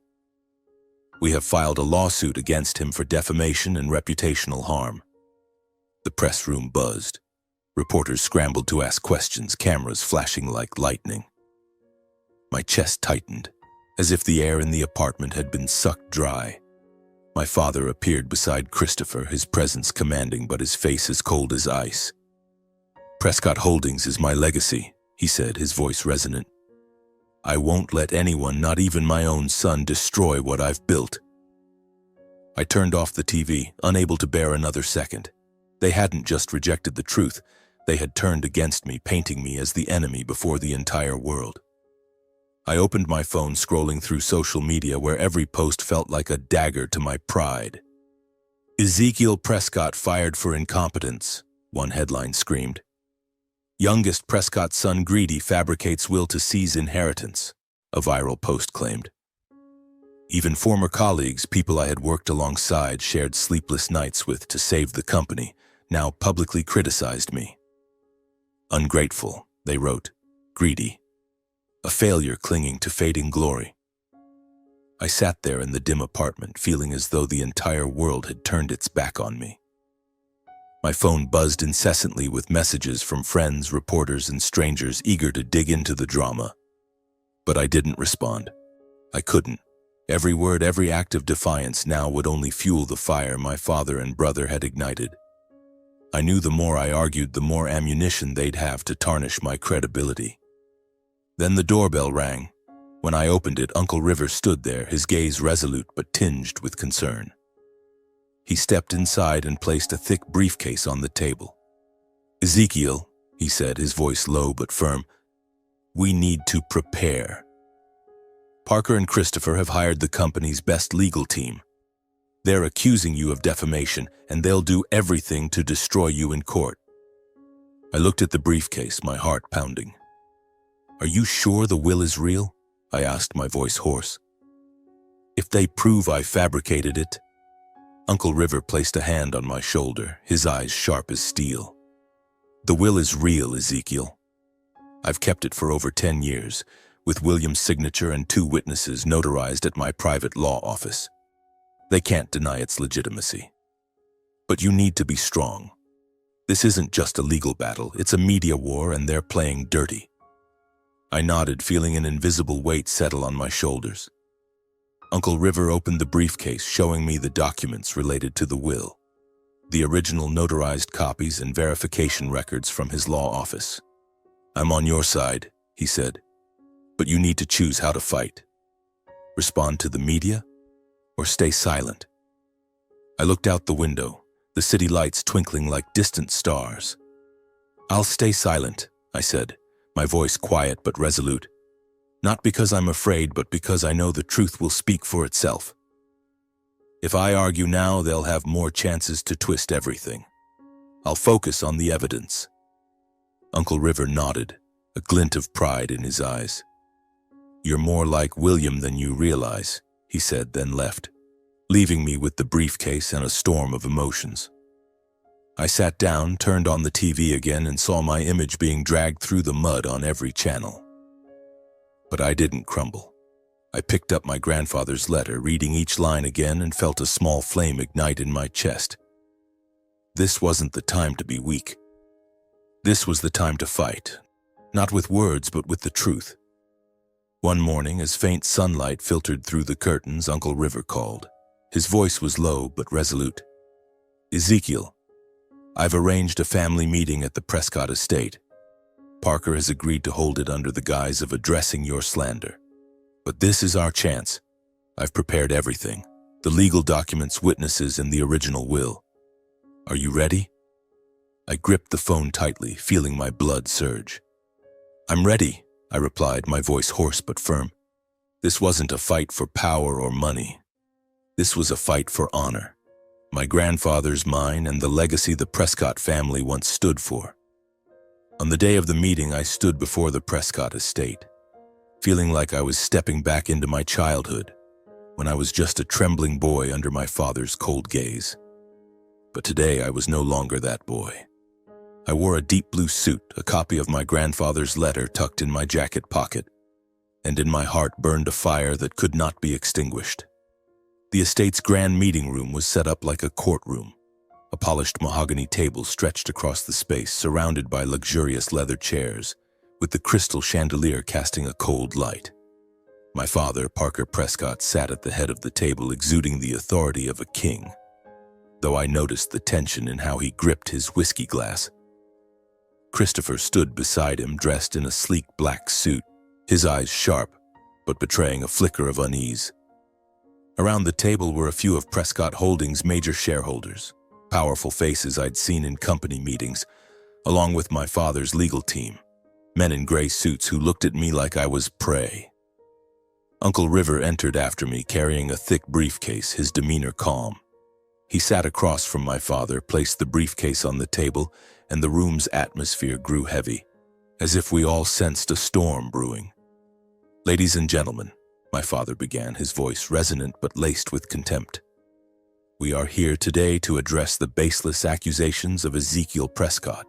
We have filed a lawsuit against him for defamation and reputational harm. The press room buzzed. Reporters scrambled to ask questions, cameras flashing like lightning. My chest tightened, as if the air in the apartment had been sucked dry. My father appeared beside Christopher, his presence commanding but his face as cold as ice. "Prescott Holdings is my legacy," he said, his voice resonant. "I won't let anyone, not even my own son, destroy what I've built." I turned off the TV, unable to bear another second. They hadn't just rejected the truth, they had turned against me, painting me as the enemy before the entire world. I opened my phone, scrolling through social media where every post felt like a dagger to my pride. "Ezekiel Prescott fired for incompetence," one headline screamed. "Youngest Prescott son greedy fabricates will to seize inheritance," a viral post claimed. Even former colleagues, people I had worked alongside, shared sleepless nights with to save the company, now publicly criticized me. "Ungrateful," they wrote, "greedy, a failure clinging to fading glory." I sat there in the dim apartment, feeling as though the entire world had turned its back on me. My phone buzzed incessantly with messages from friends, reporters, and strangers eager to dig into the drama. But I didn't respond. I couldn't. Every word, every act of defiance now would only fuel the fire my father and brother had ignited. I knew the more I argued, the more ammunition they'd have to tarnish my credibility. Then the doorbell rang. When I opened it, Uncle River stood there, his gaze resolute but tinged with concern. He stepped inside and placed a thick briefcase on the table. "Ezekiel," he said, his voice low but firm, "we need to prepare. Parker and Christopher have hired the company's best legal team. They're accusing you of defamation, and they'll do everything to destroy you in court." I looked at the briefcase, my heart pounding. "Are you sure the will is real?" I asked, my voice hoarse. "If they prove I fabricated it..." Uncle River placed a hand on my shoulder, his eyes sharp as steel. "The will is real, Ezekiel. I've kept it for over 10 years, with William's signature and 2 witnesses notarized at my private law office. They can't deny its legitimacy. But you need to be strong. This isn't just a legal battle, it's a media war, and they're playing dirty." I nodded, feeling an invisible weight settle on my shoulders. Uncle River opened the briefcase, showing me the documents related to the will, the original notarized copies and verification records from his law office. "I'm on your side," he said, "but you need to choose how to fight. Respond to the media or stay silent." I looked out the window, the city lights twinkling like distant stars. "I'll stay silent," I said, my voice quiet but resolute. "Not because I'm afraid, but because I know the truth will speak for itself. If I argue now, they'll have more chances to twist everything. I'll focus on the evidence." Uncle River nodded, a glint of pride in his eyes. "You're more like William than you realize," he said, then left, leaving me with the briefcase and a storm of emotions. I sat down, turned on the TV again, and saw my image being dragged through the mud on every channel. But I didn't crumble. I picked up my grandfather's letter, reading each line again, and felt a small flame ignite in my chest. This wasn't the time to be weak. This was the time to fight, not with words, but with the truth. One morning, as faint sunlight filtered through the curtains, Uncle River called. His voice was low but resolute. "Ezekiel, I've arranged a family meeting at the Prescott estate. Parker has agreed to hold it under the guise of addressing your slander. But this is our chance. I've prepared everything, the legal documents, witnesses, and the original will. Are you ready?" I gripped the phone tightly, feeling my blood surge. "I'm ready," I replied, my voice hoarse but firm. This wasn't a fight for power or money. This was a fight for honor. My grandfather's, mine, and the legacy the Prescott family once stood for. On the day of the meeting, I stood before the Prescott estate, feeling like I was stepping back into my childhood, when I was just a trembling boy under my father's cold gaze. But today I was no longer that boy. I wore a deep blue suit, a copy of my grandfather's letter tucked in my jacket pocket, and in my heart burned a fire that could not be extinguished. The estate's grand meeting room was set up like a courtroom, a polished mahogany table stretched across the space, surrounded by luxurious leather chairs, with the crystal chandelier casting a cold light. My father, Parker Prescott, sat at the head of the table, exuding the authority of a king, though I noticed the tension in how he gripped his whiskey glass. Christopher stood beside him, dressed in a sleek black suit, his eyes sharp, but betraying a flicker of unease. Around the table were a few of Prescott Holdings' major shareholders, powerful faces I'd seen in company meetings, along with my father's legal team, men in gray suits who looked at me like I was prey. Uncle River entered after me, carrying a thick briefcase, his demeanor calm. He sat across from my father, placed the briefcase on the table, and the room's atmosphere grew heavy, as if we all sensed a storm brewing. "Ladies and gentlemen," my father began, his voice resonant but laced with contempt. "We are here today to address the baseless accusations of Ezekiel Prescott,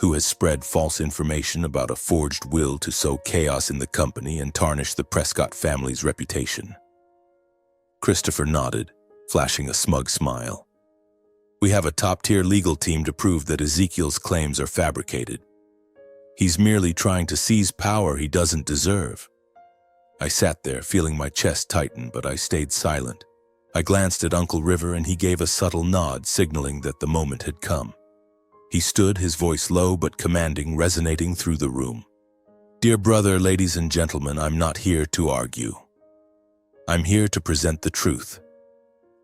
who has spread false information about a forged will to sow chaos in the company and tarnish the Prescott family's reputation." Christopher nodded, flashing a smug smile. "We have a top-tier legal team to prove that Ezekiel's claims are fabricated. He's merely trying to seize power he doesn't deserve." I sat there, feeling my chest tighten, but I stayed silent. I glanced at Uncle River, and he gave a subtle nod, signaling that the moment had come. He stood, his voice low but commanding, resonating through the room. "Dear brother, ladies and gentlemen, I'm not here to argue. I'm here to present the truth."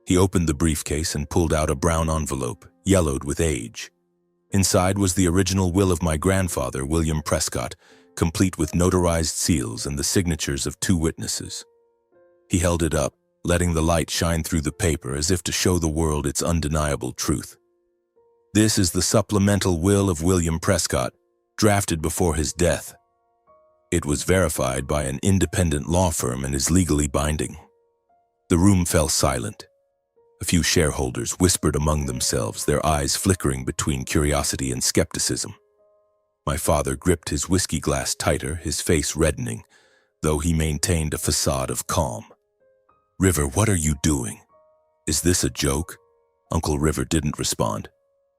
He opened the briefcase and pulled out a brown envelope, yellowed with age. Inside was the original will of my grandfather, William Prescott, complete with notarized seals and the signatures of 2 witnesses. He held it up, letting the light shine through the paper as if to show the world its undeniable truth. "This is the supplemental will of William Prescott, drafted before his death. It was verified by an independent law firm and is legally binding." The room fell silent. A few shareholders whispered among themselves, their eyes flickering between curiosity and skepticism. My father gripped his whiskey glass tighter, his face reddening, though he maintained a facade of calm. "River, what are you doing? Is this a joke?" Uncle River didn't respond.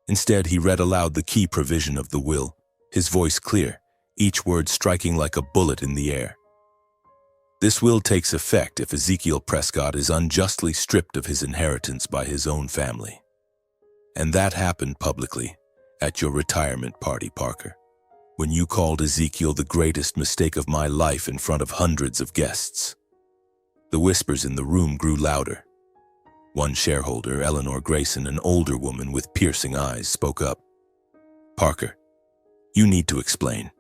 Instead, he read aloud the key provision of the will, his voice clear, each word striking like a bullet in the air. "This will takes effect if Ezekiel Prescott is unjustly stripped of his inheritance by his own family. And that happened publicly, at your retirement party, Parker, when you called Ezekiel the greatest mistake of my life in front of hundreds of guests." The whispers in the room grew louder. One shareholder, Eleanor Grayson, an older woman with piercing eyes, spoke up. "Parker, you need to explain.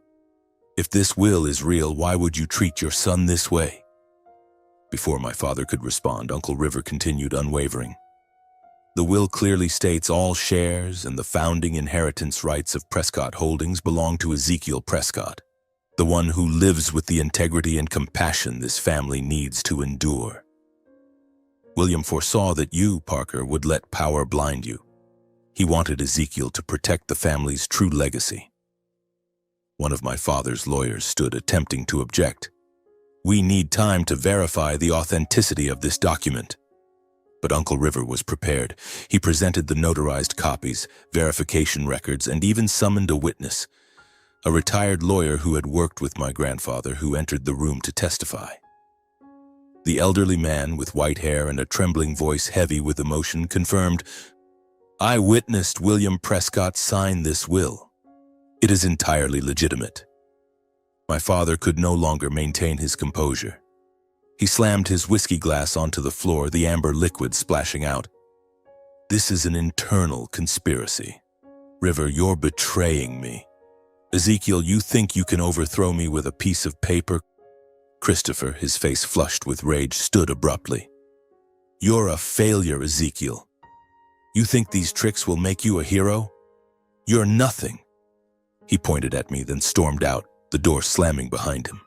If this will is real, why would you treat your son this way?" Before my father could respond, Uncle River continued, unwavering. "The will clearly states all shares and the founding inheritance rights of Prescott Holdings belong to Ezekiel Prescott, the one who lives with the integrity and compassion this family needs to endure. William foresaw that you, Parker, would let power blind you. He wanted Ezekiel to protect the family's true legacy." One of my father's lawyers stood, attempting to object. "We need time to verify the authenticity of this document." But Uncle River was prepared. He presented the notarized copies, verification records, and even summoned a witness, a retired lawyer who had worked with my grandfather, who entered the room to testify. The elderly man, with white hair and a trembling voice heavy with emotion, confirmed, "I witnessed William Prescott sign this will. It is entirely legitimate." My father could no longer maintain his composure. He slammed his whiskey glass onto the floor, the amber liquid splashing out. "This is an internal conspiracy. River, you're betraying me. Ezekiel, you think you can overthrow me with a piece of paper?" Christopher, his face flushed with rage, stood abruptly. "You're a failure, Ezekiel. You think these tricks will make you a hero? You're nothing." He pointed at me, then stormed out, the door slamming behind him.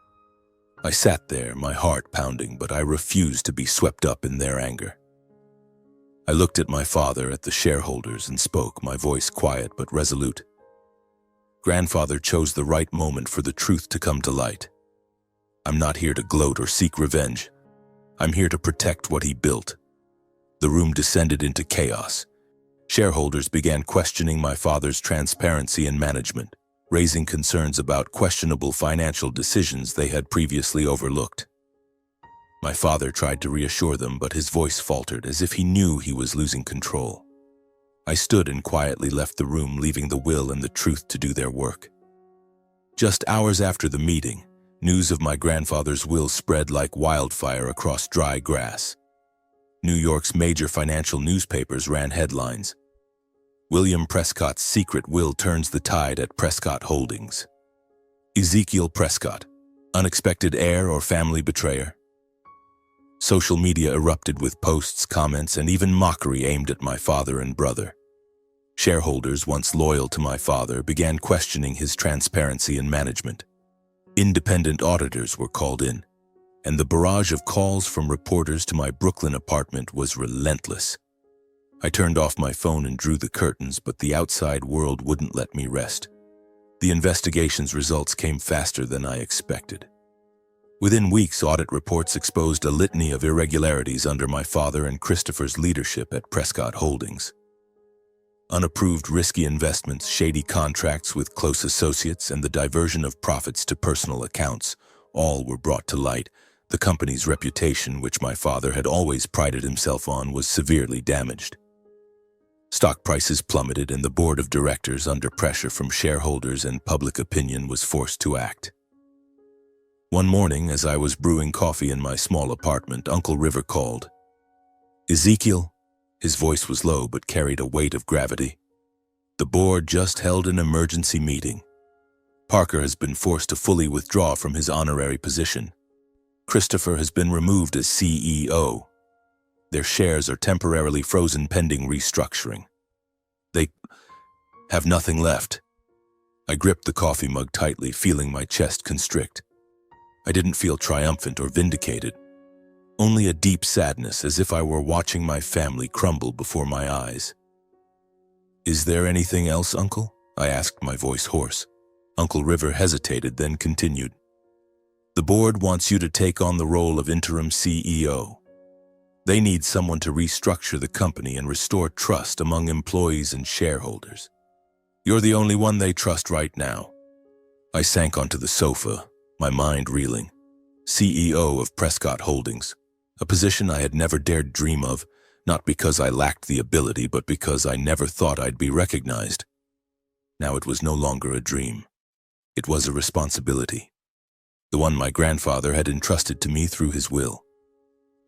I sat there, my heart pounding, but I refused to be swept up in their anger. I looked at my father, at the shareholders, and spoke, my voice quiet but resolute. "Grandfather chose the right moment for the truth to come to light. I'm not here to gloat or seek revenge. I'm here to protect what he built." The room descended into chaos. Shareholders began questioning my father's transparency and management, raising concerns about questionable financial decisions they had previously overlooked. My father tried to reassure them, but his voice faltered, as if he knew he was losing control. I stood and quietly left the room, leaving the will and the truth to do their work. Just hours after the meeting, news of my grandfather's will spread like wildfire across dry grass. New York's major financial newspapers ran headlines. William Prescott's secret will turns the tide at Prescott Holdings. Ezekiel Prescott, unexpected heir or family betrayer? Social media erupted with posts, comments, and even mockery aimed at my father and brother. Shareholders, once loyal to my father, began questioning his transparency and management. Independent auditors were called in, and the barrage of calls from reporters to my Brooklyn apartment was relentless. I turned off my phone and drew the curtains, but the outside world wouldn't let me rest. The investigation's results came faster than I expected. Within weeks, audit reports exposed a litany of irregularities under my father and Christopher's leadership at Prescott Holdings. Unapproved risky investments, shady contracts with close associates, and the diversion of profits to personal accounts, all were brought to light. The company's reputation, which my father had always prided himself on, was severely damaged. Stock prices plummeted, and the board of directors, under pressure from shareholders and public opinion, was forced to act. One morning, as I was brewing coffee in my small apartment, Uncle River called. "Ezekiel." His voice was low but carried a weight of gravity. "The board just held an emergency meeting. Parker has been forced to fully withdraw from his honorary position. Christopher has been removed as CEO. Their shares are temporarily frozen pending restructuring. They have nothing left." I gripped the coffee mug tightly, feeling my chest constrict. I didn't feel triumphant or vindicated, only a deep sadness, as if I were watching my family crumble before my eyes. "Is there anything else, Uncle?" I asked, my voice hoarse. Uncle River hesitated, then continued. "The board wants you to take on the role of interim CEO. They need someone to restructure the company and restore trust among employees and shareholders. You're the only one they trust right now." I sank onto the sofa, my mind reeling. CEO of Prescott Holdings, a position I had never dared dream of, not because I lacked the ability, but because I never thought I'd be recognized. Now it was no longer a dream. It was a responsibility, the one my grandfather had entrusted to me through his will.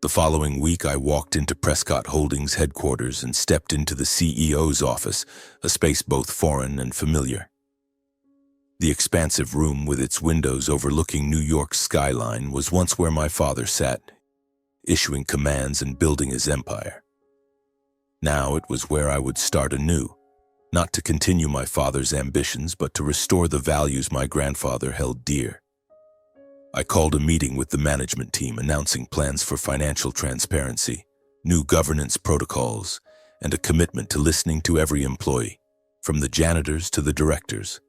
The following week, I walked into Prescott Holdings headquarters and stepped into the CEO's office, a space both foreign and familiar. The expansive room with its windows overlooking New York's skyline was once where my father sat, issuing commands and building his empire. Now it was where I would start anew, not to continue my father's ambitions, but to restore the values my grandfather held dear. I called a meeting with the management team, announcing plans for financial transparency, new governance protocols, and a commitment to listening to every employee, from the janitors to the directors.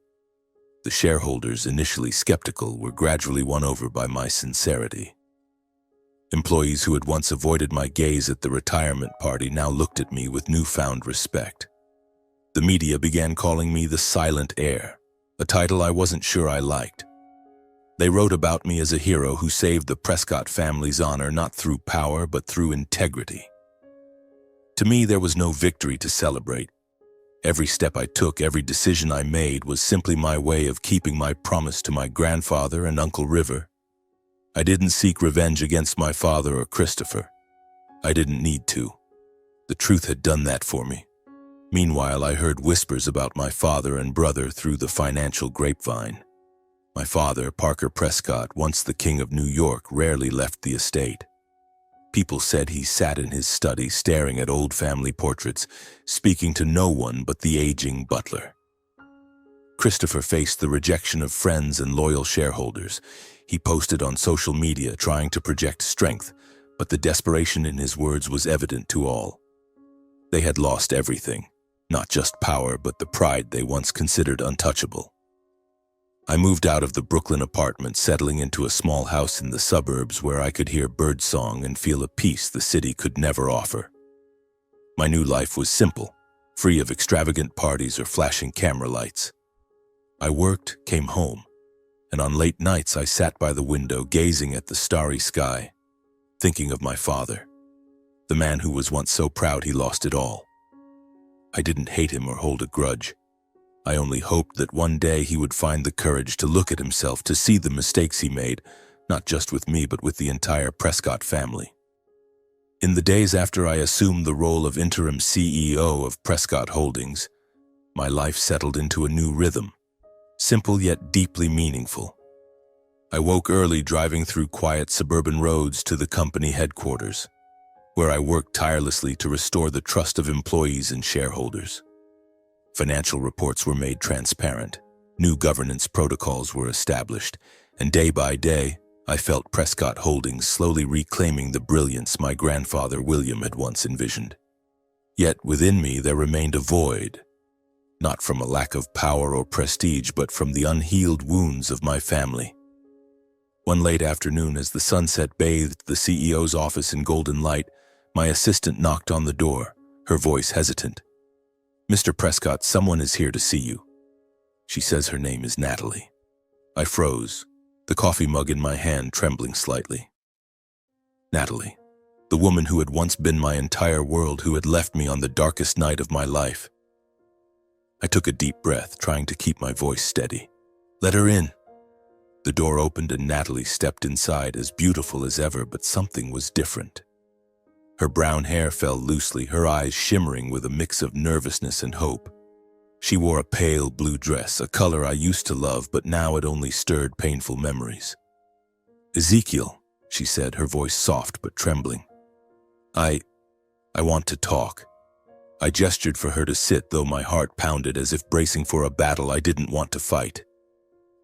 The shareholders, initially skeptical, were gradually won over by my sincerity. Employees who had once avoided my gaze at the retirement party now looked at me with newfound respect. The media began calling me the Silent Heir, a title I wasn't sure I liked. They wrote about me as a hero who saved the Prescott family's honor not through power but through integrity. To me, there was no victory to celebrate. Every step I took, every decision I made was simply my way of keeping my promise to my grandfather and Uncle River. I didn't seek revenge against my father or Christopher. I didn't need to. The truth had done that for me. Meanwhile, I heard whispers about my father and brother through the financial grapevine. My father, Parker Prescott, once the king of New York, rarely left the estate. People said he sat in his study staring at old family portraits, speaking to no one but the aging butler. Christopher faced the rejection of friends and loyal shareholders. He posted on social media trying to project strength, but the desperation in his words was evident to all. They had lost everything, not just power, but the pride they once considered untouchable. I moved out of the Brooklyn apartment, settling into a small house in the suburbs where I could hear birdsong and feel a peace the city could never offer. My new life was simple, free of extravagant parties or flashing camera lights. I worked, came home, and on late nights I sat by the window gazing at the starry sky. thinking of my father, the man who was once so proud he lost it all. I didn't hate him or hold a grudge. I only hoped that one day he would find the courage to look at himself, to see the mistakes he made, not just with me but with the entire Prescott family. In the days after I assumed the role of interim CEO of Prescott Holdings, my life settled into a new rhythm, simple yet deeply meaningful. I woke early, driving through quiet suburban roads to the company headquarters, where I worked tirelessly to restore the trust of employees and shareholders. Financial reports were made transparent, new governance protocols were established, and day by day, I felt Prescott Holdings slowly reclaiming the brilliance my grandfather William had once envisioned. Yet within me there remained a void, not from a lack of power or prestige, but from the unhealed wounds of my family. One late afternoon, as the sunset bathed the CEO's office in golden light, my assistant knocked on the door, her voice hesitant. "Mr. Prescott, someone is here to see you." She says her name is Natalie. I froze, the coffee mug in my hand trembling slightly. Natalie, the woman who had once been my entire world, who had left me on the darkest night of my life. I took a deep breath, trying to keep my voice steady. "Let her in." The door opened and Natalie stepped inside, as beautiful as ever, but something was different. Her brown hair fell loosely, her eyes shimmering with a mix of nervousness and hope. She wore a pale blue dress, a color I used to love, but now it only stirred painful memories. "Ezekiel," she said, her voice soft but trembling. I want to talk." I gestured for her to sit, though my heart pounded as if bracing for a battle I didn't want to fight.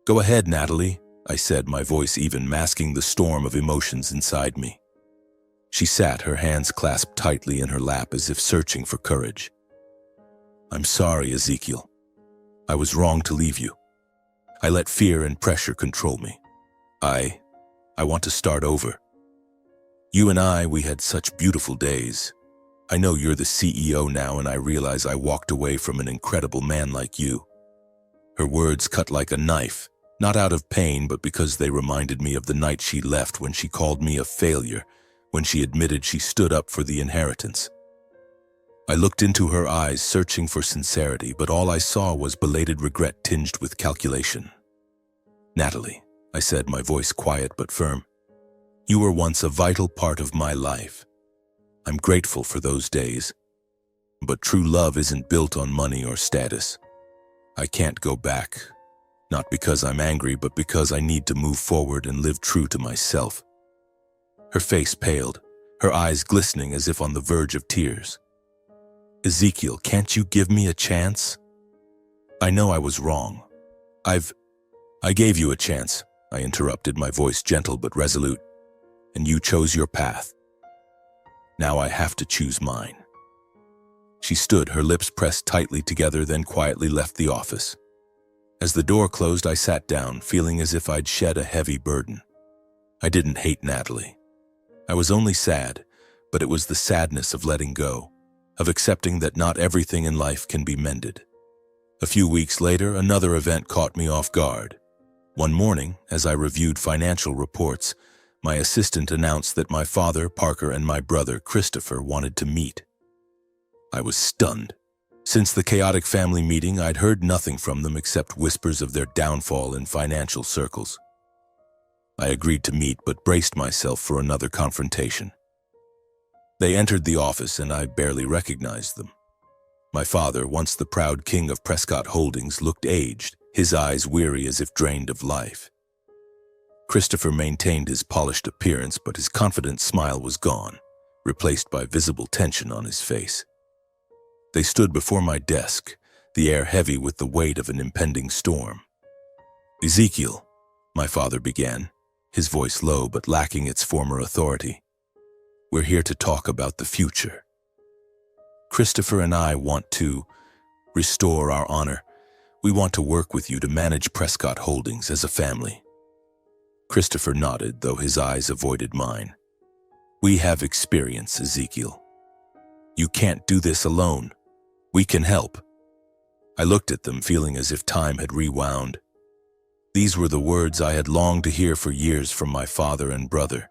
"Go ahead, Natalie," I said, my voice even masking the storm of emotions inside me. She sat, her hands clasped tightly in her lap as if searching for courage. "I'm sorry, Ezekiel. I was wrong to leave you. I let fear and pressure control me. I want to start over. You and we had such beautiful days. I know you're the CEO now, and I realize I walked away from an incredible man like you." Her words cut like a knife, not out of pain, but because they reminded me of the night she left, when she called me a failure, when she admitted she stood up for the inheritance. I looked into her eyes, searching for sincerity, but all I saw was belated regret tinged with calculation. "Natalie," I said, my voice quiet but firm, "you were once a vital part of my life. I'm grateful for those days. But true love isn't built on money or status. I can't go back, not because I'm angry, but because I need to move forward and live true to myself." Her face paled, her eyes glistening as if on the verge of tears. "Ezekiel, can't you give me a chance? I know I was wrong. I gave you a chance," I interrupted, my voice gentle but resolute, "and you chose your path. Now I have to choose mine." She stood, her lips pressed tightly together, then quietly left the office. As the door closed, I sat down, feeling as if I'd shed a heavy burden. I didn't hate Natalie. I was only sad, but it was the sadness of letting go, of accepting that not everything in life can be mended. A few weeks later, another event caught me off guard. One morning, as I reviewed financial reports, my assistant announced that my father, Parker, and my brother, Christopher, wanted to meet. I was stunned. Since the chaotic family meeting, I'd heard nothing from them except whispers of their downfall in financial circles. I agreed to meet, but braced myself for another confrontation. They entered the office, and I barely recognized them. My father, once the proud king of Prescott Holdings, looked aged, his eyes weary as if drained of life. Christopher maintained his polished appearance, but his confident smile was gone, replaced by visible tension on his face. They stood before my desk, the air heavy with the weight of an impending storm. "Ezekiel," my father began, his voice low but lacking its former authority, "we're here to talk about the future. Christopher and I want to restore our honor. We want to work with you to manage Prescott Holdings as a family." Christopher nodded, though his eyes avoided mine. "We have experience, Ezekiel. You can't do this alone. We can help." I looked at them, feeling as if time had rewound. These were the words I had longed to hear for years from my father and brother.